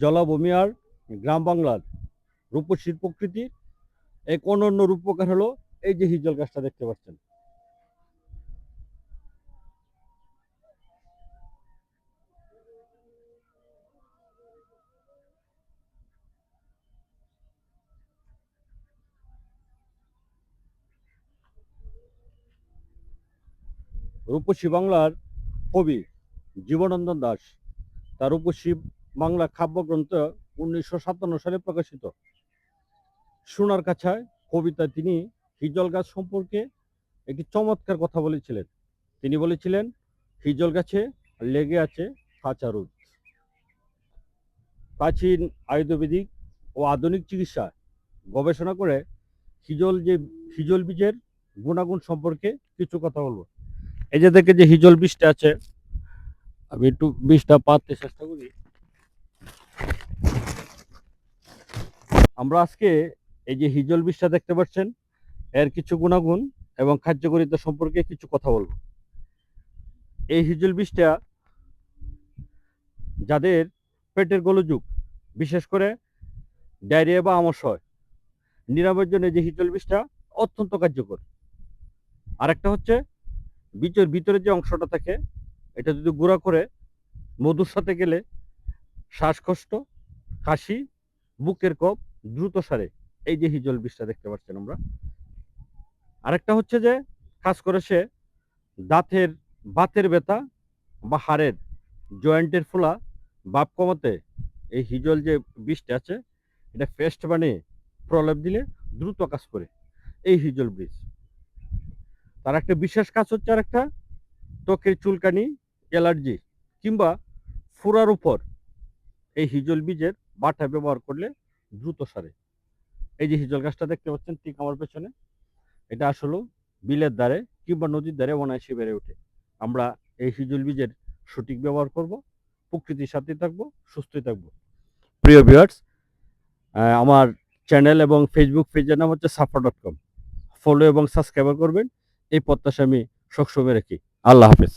জলাভূমি আর গ্রাম বাংলার রূপসীর প্রকৃতির এক অনন্য রূপকার হলো এই যে হিজল গাছটা দেখতে পাচ্ছেন। রূপসী বাংলার কবি জীবনানন্দ দাশ তার রূপসী বাংলা কাব্যগ্রন্থ 1957 সালে প্রকাশিত। সোনার কাছায় কবিতায় তিনি হিজল গাছ সম্পর্কে একটি চমৎকার কথা বলেছিলেন। তিনি বলেছিলেন, হিজল গাছে লেগে আছে কাঁচা রোদ। প্রাচীন আয়ুর্বেদিক ও আধুনিক চিকিৎসা গবেষণা করে হিজল বীজের গুণাগুণ সম্পর্কে কিছু কথা বলবো। এই যে দেখে যে হিজল বীজটা আছে, আমি একটু বীজটা পাততে চেষ্টা করি। আমরা আজকে এই যে হিজল বীজটা দেখতে পাচ্ছেন, এর কিছু গুণাগুণ এবং কার্যকারিতা সম্পর্কে কিছু কথা বলবো। এই হিজল বীজটা যাদের পেটের গোলযোগ, বিশেষ করে ডায়রিয়া বা আমাশয় নিরাময়ের জন্য যে হিজল বীজটা অত্যন্ত কার্যকর। আরেকটা হচ্ছে বীজের ভিতরে যে অংশটা থাকে, এটা যদি গুঁড়া করে মধুর সাথে গেলে শ্বাসকষ্ট, কাশি, বুকের কফ দ্রুত সারে। এই যে হিজল বীজটা দেখতে পাচ্ছেন আমরা। আরেকটা হচ্ছে যে কাজ করে সে দাঁতের বাতের ব্যথা বা হাড়ের জয়েন্টের ফোলা ভাব কমাতে এই হিজল যে বীজটা আছে, এটা পেস্ট বানিয়ে প্রলেপ দিলে দ্রুত কাজ করে এই হিজল বীজ। তার একটা বিশেষ কাজ হচ্ছে আরেকটা, ত্বকের চুলকানি, অ্যালার্জি কিংবা ফোড়ার উপর এই হিজল বীজের বাটা ব্যবহার করলে দ্রুত সারে। এই যে হিজল গাছটা দেখতে পাচ্ছেন ঠিক আমার পেছনে, এটা আসলে বিলের ধারে কিংবা নদীর ধারে অনায়াসে বেড়ে ওঠে। আমরা এই হিজল বীজের সঠিক ব্যবহার করব, প্রকৃতির সাথে থাকবো, সুস্থই থাকবো। প্রিয় ভিউয়ার্স, আমার চ্যানেল এবং ফেসবুক পেজের নাম হচ্ছে safa.com। ফলো এবং সাবস্ক্রাইব করবেন, এই প্রত্যাশা আমি সবসময় রাখি। আল্লাহ হাফেজ।